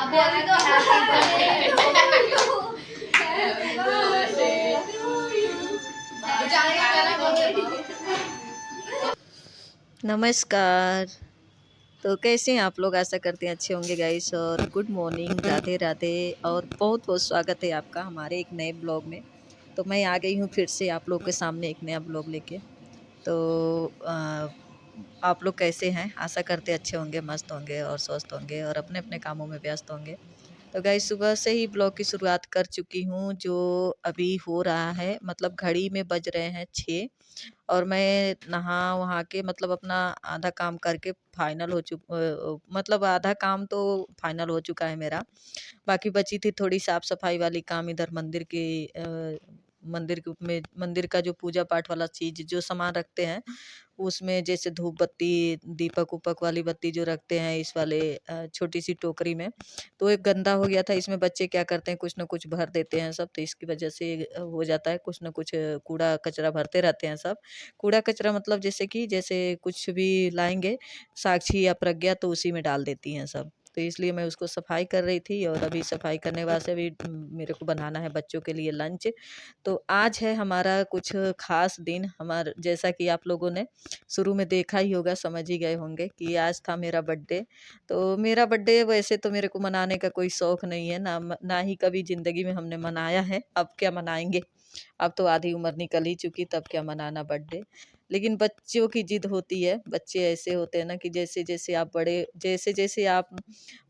अभी तो हैप्पी नमस्कार। तो कैसे हैं आप लोग? आशा करते हैं अच्छे होंगे गाइस। और गुड मॉर्निंग, राधे राधे, और बहुत बहुत स्वागत है आपका हमारे एक नए ब्लॉग में। तो मैं आ गई हूँ फिर से आप लोग के सामने एक नया ब्लॉग लेके। तो आप लोग कैसे हैं? आशा करते हैं अच्छे होंगे, मस्त होंगे और स्वस्थ होंगे और अपने अपने कामों में व्यस्त होंगे। तो गाइस सुबह से ही ब्लॉग की शुरुआत कर चुकी हूँ। जो अभी हो रहा है, मतलब घड़ी में बज रहे हैं 6, और मैं नहा वहा के मतलब अपना आधा काम करके फाइनल हो मतलब आधा काम तो फाइनल हो चुका है मेरा। बाकी बची थी थोड़ी साफ सफाई वाली काम, इधर मंदिर की मंदिर के में मंदिर का जो पूजा पाठ वाला चीज जो सामान रखते हैं, उसमें जैसे धूप बत्ती, दीपक उपक वाली बत्ती जो रखते हैं इस वाले छोटी सी टोकरी में, तो एक गंदा हो गया था। इसमें बच्चे क्या करते हैं, कुछ ना कुछ भर देते हैं सब, तो इसकी वजह से हो जाता है कुछ ना कुछ कूड़ा कचरा भरते रहते हैं सब। कूड़ा कचरा मतलब जैसे कुछ भी लाएंगे साक्षी या प्रज्ञा, तो उसी में डाल देती हैं सब। तो इसलिए मैं उसको सफाई कर रही थी, और अभी सफाई करने के बाद से अभी मेरे को बनाना है बच्चों के लिए लंच। तो आज है हमारा कुछ खास दिन। हमारा जैसा कि आप लोगों ने शुरू में देखा ही होगा, समझ ही गए होंगे कि आज था मेरा बर्थडे। तो मेरा बर्थडे वैसे तो मेरे को मनाने का कोई शौक नहीं है, ना ही कभी ज़िंदगी में हमने मनाया है। अब क्या मनाएँगे? अब तो आधी उम्र निकल ही चुकी, तब क्या मनाना बर्थडे। लेकिन बच्चों की ज़िद होती है। बच्चे ऐसे होते हैं ना कि जैसे-जैसे आप बड़े जैसे-जैसे आप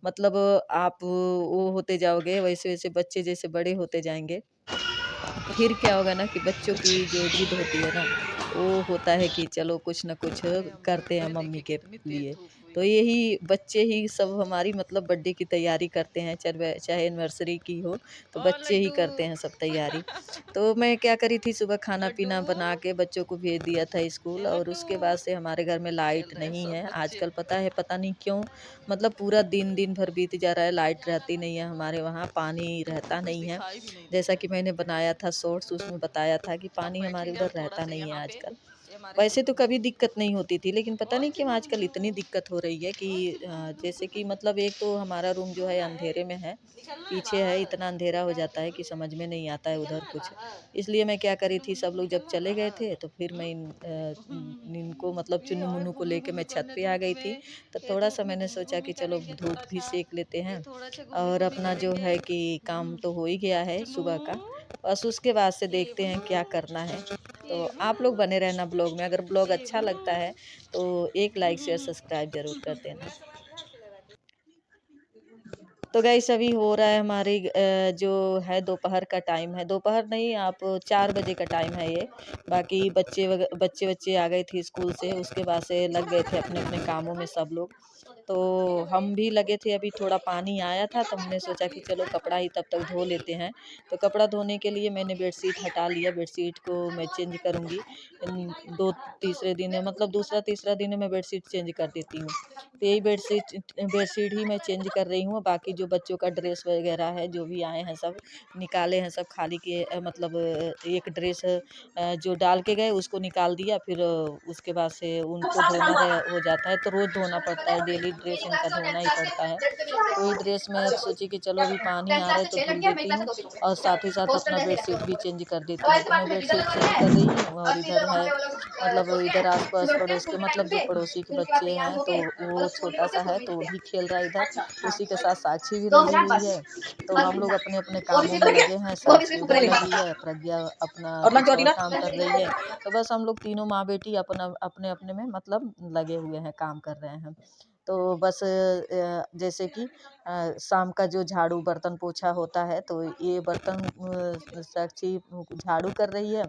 मतलब आप वो होते जाओगे, वैसे-वैसे बच्चे जैसे बड़े होते जाएँगे, फिर क्या होगा ना कि बच्चों की जो जिद होती है ना, वो होता है कि चलो कुछ ना कुछ करते हैं मम्मी के लिए। तो यही बच्चे ही सब हमारी मतलब बर्थडे की तैयारी करते हैं, चाहे एनिवर्सरी की हो, तो बच्चे ही करते हैं सब तैयारी। तो मैं क्या करी थी, सुबह खाना पीना बना के बच्चों को भेज दिया था स्कूल, और उसके बाद से हमारे घर में लाइट नहीं है आजकल। पता है, पता नहीं क्यों, मतलब पूरा दिन दिन भर बीत जा रहा है, लाइट रहती नहीं है हमारे वहाँ, पानी रहता नहीं है। जैसा कि मैंने बनाया था शॉर्ट्स, उसमें बताया था कि पानी हमारे उधर रहता नहीं है आजकल। वैसे तो कभी दिक्कत नहीं होती थी, लेकिन पता नहीं क्यों आजकल इतनी दिक्कत हो रही है कि जैसे कि मतलब एक तो हमारा रूम जो है अंधेरे में है, पीछे है, इतना अंधेरा हो जाता है कि समझ में नहीं आता है उधर कुछ। इसलिए मैं क्या करी थी, सब लोग जब चले गए थे तो फिर मैं इनको मतलब चुन्नू मुन्नू को लेके मैं छत पे आ गई थी। तो थोड़ा सा मैंने सोचा कि चलो धूप भी सेक लेते हैं, और अपना जो है कि काम तो हो ही गया है सुबह का। बस उसके बाद से देखते हैं क्या करना है। तो आप लोग बने रहना ब्लॉग में। अगर ब्लॉग अच्छा लगता है तो एक लाइक शेयर सब्सक्राइब ज़रूर कर देना। तो गाइस अभी हो रहा है हमारी जो है दोपहर का टाइम है, दोपहर नहीं, आप 4 बजे का टाइम है ये। बाकी बच्चे आ गए थे स्कूल से, उसके बाद से लग गए थे अपने-अपने कामों में सब लोग। तो हम भी लगे थे, अभी थोड़ा पानी आया था तो हमने सोचा कि चलो कपड़ा ही तब तक धो लेते हैं। तो कपड़ा धोने के लिए मैंने बेडशीट हटा लिया, बेडशीट को मैं चेंज करूँगी। 2 तीसरे दिन है, मतलब दूसरा तीसरा दिन है मैं बेडशीट चेंज कर देती हूँ। तो यही बेडशीट ही मैं चेंज कर रही हूँ। बाकी जो बच्चों का ड्रेस वगैरह है, जो भी आए हैं सब निकाले हैं, सब खाली किए। मतलब एक ड्रेस जो डाल के गए उसको निकाल दिया, फिर उसके बाद से उनको धोना हो जाता है, तो रोज़ धोना पड़ता है, डेली ड्रेस इनका धोना ही पड़ता है। तो वही ड्रेस में सोची कि चलो अभी पानी आ रहा है तो धुल देती हूँ, और साथ ही साथ अपना बेडशीट भी चेंज कर देती हूँ। तो मैं बेडशीट चेंज कर रही हूँ, और इधर है मतलब इधर आस-पास पड़ोस के मतलब जो पड़ोसी के बच्चे हैं, तो वो छोटा-सा है तो वो भी खेल रहा है इधर। उसी के साथ साक्षी भी लगी हुई है। तो हम लोग अपने-अपने कामों में लगे हैं। साक्षी उधर लगी है, प्रज्ञा अपना कुछ और काम कर रही है। तो बस हम लोग तीनों माँ-बेटी अपने-अपने में मतलब लगे हुए हैं, काम कर रहे हैं। तो बस जैसे कि शाम का जो झाड़ू बर्तन पोछा होता है, तो ये बर्तन साक्षी झाड़ू कर रही है,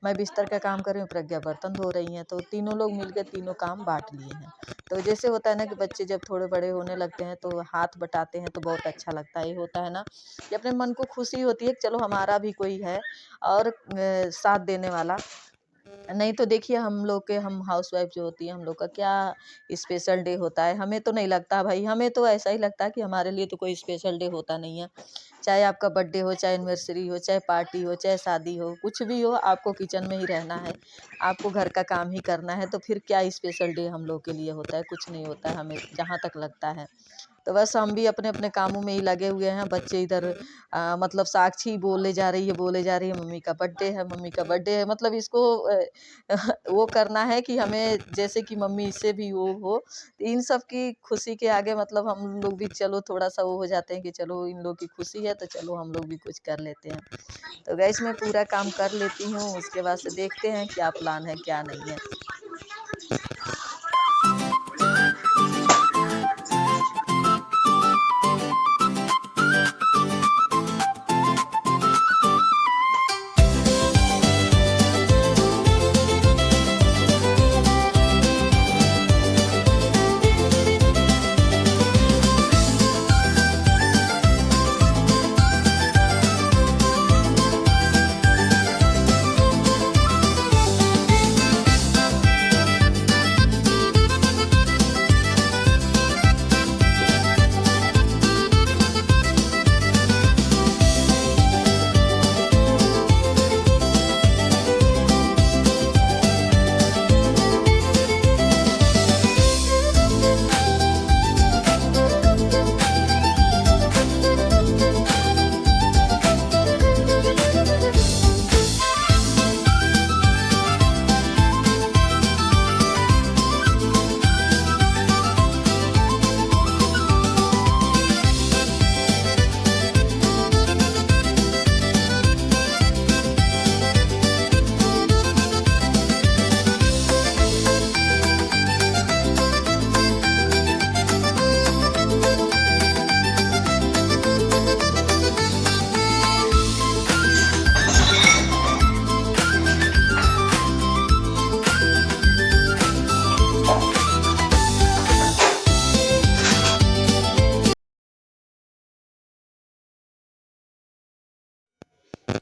मैं बिस्तर का काम कर रही हूँ, प्रज्ञा बर्तन धो रही हैं। तो तीनों लोग मिलके तीनों काम बाँट लिए हैं। तो जैसे होता है ना कि बच्चे जब थोड़े बड़े होने लगते हैं तो हाथ बटाते हैं तो बहुत अच्छा लगता है। ये होता है ना कि अपने मन को खुशी होती है कि चलो हमारा भी कोई है और साथ देने वाला। नहीं तो देखिए, हम लोग के हम हाउसवाइफ जो होती है, हम लोग का क्या स्पेशल डे होता है, हमें तो नहीं लगता भाई। हमें तो ऐसा ही लगता है कि हमारे लिए तो कोई स्पेशल डे होता नहीं है। चाहे आपका बर्थडे हो, चाहे एनिवर्सरी हो, चाहे पार्टी हो, चाहे शादी हो, कुछ भी हो, आपको किचन में ही रहना है, आपको घर का काम ही करना है। तो फिर क्या स्पेशल डे हम लोग के लिए होता है? कुछ नहीं होता है हमें, जहाँ तक लगता है। तो बस हम भी अपने अपने कामों में ही लगे हुए हैं। बच्चे इधर मतलब साक्षी बोले जा रही है मम्मी का बर्थडे है, मम्मी का बर्थडे है, मतलब इसको वो करना है कि हमें जैसे कि मम्मी इससे भी वो हो। इन सब की खुशी के आगे मतलब हम लोग भी चलो थोड़ा सा वो हो जाते हैं कि चलो इन लोग की खुशी है तो चलो हम लोग भी कुछ कर लेते हैं। तो गैस मैं पूरा काम कर लेती हूँ, उसके बाद से देखते हैं क्या प्लान है क्या नहीं है।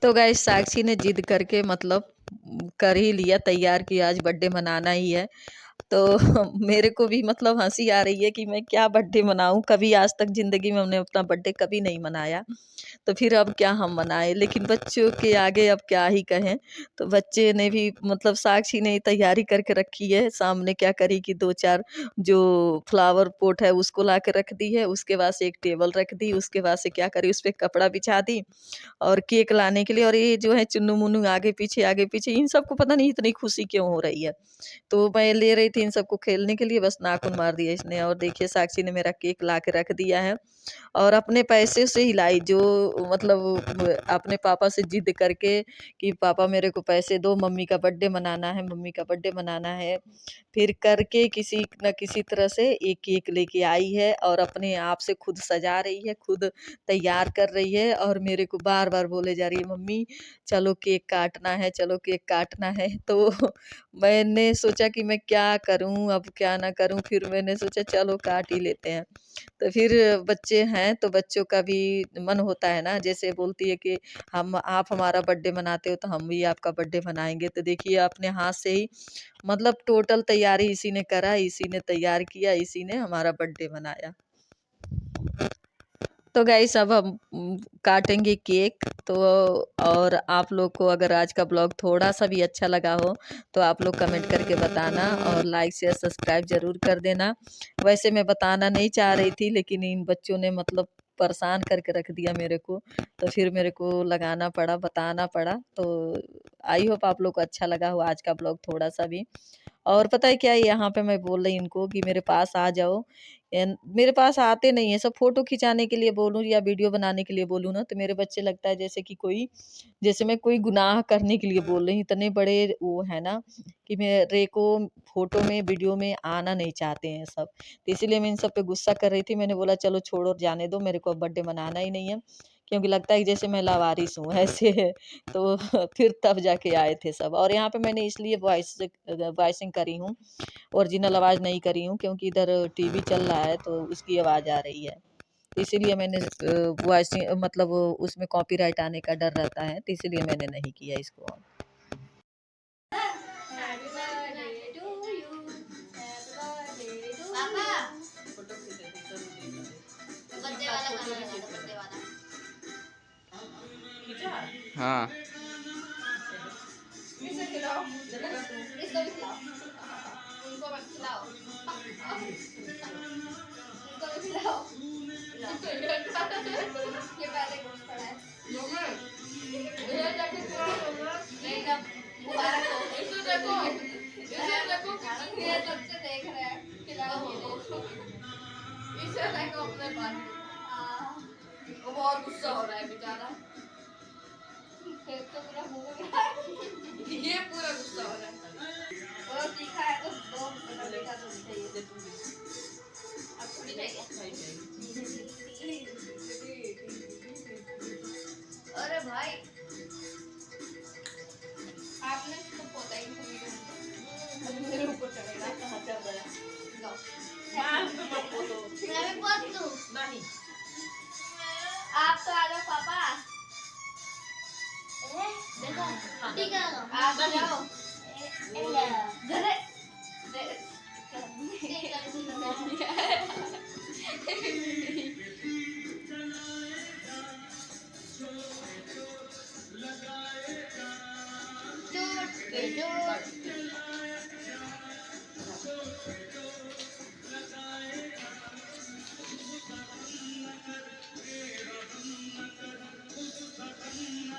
तो गाइस साक्षी ने जिद करके मतलब कर ही लिया तैयार कि आज बर्थडे मनाना ही है। तो मेरे को भी मतलब हंसी आ रही है कि मैं क्या बर्थडे मनाऊं, कभी आज तक जिंदगी में हमने अपना बर्थडे कभी नहीं मनाया। तो फिर अब क्या हम मनाएं, लेकिन बच्चों के आगे अब क्या ही कहें। तो बच्चे ने भी मतलब साक्षी ने तैयारी करके रखी है। सामने क्या करी कि दो चार जो फ्लावर पोट है उसको ला के रख दी है, उसके बाद से एक टेबल रख दी, उसके बाद से क्या करी उस पर कपड़ा बिछा दी और केक लाने के लिए। और ये जो है चुन्नू मुन्नू आगे पीछे इन सबको पता नहीं इतनी खुशी क्यों हो रही है। तो मैं ले रही थी इन सबको खेलने के लिए, बस नाखून मार दिया इसने। और देखिए साक्षी ने मेरा केक ला के रख दिया है और अपने पैसे से ही लाई, जो मतलब अपने पापा से जिद करके कि पापा मेरे को पैसे दो, मम्मी का बर्थडे मनाना है, मम्मी का बर्थडे मनाना है। फिर करके किसी न किसी तरह से एक केक लेके आई है और अपने आप से खुद सजा रही है, खुद तैयार कर रही है और मेरे को बार बार बोले जा रही है मम्मी चलो केक काटना है, चलो केक काटना है। तो मैंने सोचा कि मैं क्या करूं अब क्या ना करूं, फिर मैंने सोचा चलो काट ही लेते हैं। तो फिर बच्चे हैं तो बच्चों का भी मन होता है ना, जैसे बोलती है कि हम आप हमारा बर्थडे मनाते हो तो हम भी आपका बर्थडे मनाएंगे। तो देखिए अपने हाथ से ही मतलब टोटल तैयारी इसी ने करा, इसी ने तैयार किया, इसी ने हमारा बर्थडे मनाया। तो गाइस अब हम काटेंगे केक। तो और आप लोग को अगर आज का ब्लॉग थोड़ा सा भी अच्छा लगा हो तो आप लोग कमेंट करके बताना और लाइक शेयर सब्सक्राइब ज़रूर कर देना। वैसे मैं बताना नहीं चाह रही थी लेकिन इन बच्चों ने मतलब परेशान करके रख दिया मेरे को, तो फिर मेरे को लगाना पड़ा, बताना पड़ा। तो आई होप आप लोग को अच्छा लगा हो आज का ब्लॉग थोड़ा सा भी। और पता है क्या, यहाँ पे मैं बोल रही इनको कि मेरे पास आ जाओ। मेरे पास आते नहीं है, सब फोटो खिंचाने के लिए बोलूँ या वीडियो बनाने के लिए बोलूँ ना तो मेरे बच्चे लगता है जैसे कि कोई, जैसे मैं कोई गुनाह करने के लिए बोल रही हूँ। इतने बड़े वो है ना कि मेरे को फोटो में वीडियो में आना नहीं चाहते हैं सब। तो इसीलिए मैं इन सब पे गुस्सा कर रही थी। मैंने बोला चलो छोड़ो जाने दो, मेरे को बर्थडे मनाना ही नहीं है, क्योंकि लगता है कि जैसे मैं लावारिस हूँ ऐसे। तो फिर तब जाके आए थे सब। और यहाँ पे मैंने इसलिए वॉइसिंग करी हूँ, ओरिजिनल आवाज़ नहीं करी हूँ, क्योंकि इधर टीवी चल रहा है तो उसकी आवाज़ आ रही है। तो इसीलिए मैंने वॉइसिंग मतलब उसमें कॉपीराइट आने का डर रहता है, तो इसीलिए मैंने नहीं किया इसको on. Happy birthday to you. Happy birthday to पापा बर्थडे वाला गाना लगा दो, बर्थडे वाला। हाँ किसे खिलाओ? इसको भी खिलाओ। उनको मत खिलाओ। इसको भी खिलाओ। ये पहले कुछ पड़ा है एकदम मुबारक हो। ये सबसे देख रहे हैं खिलाओ इसे देखो अपने पास वो बहुत गुस्सा हो रहा है बेचारा तो पूरा मुंह में ये पूरा गुस्सा हो रहा है और तीखा है तो दो मीठा तो चाहिए अब थोड़ी चाहिए अरे भाई आपने तो पता ही नहीं अब मेरे ऊपर चढ़ेगा कहाँ चढ़ रहा है लो मैं भी पहुंच दूं नहीं आप तो आ जाओ पापा देखो ठीक है आप जाओ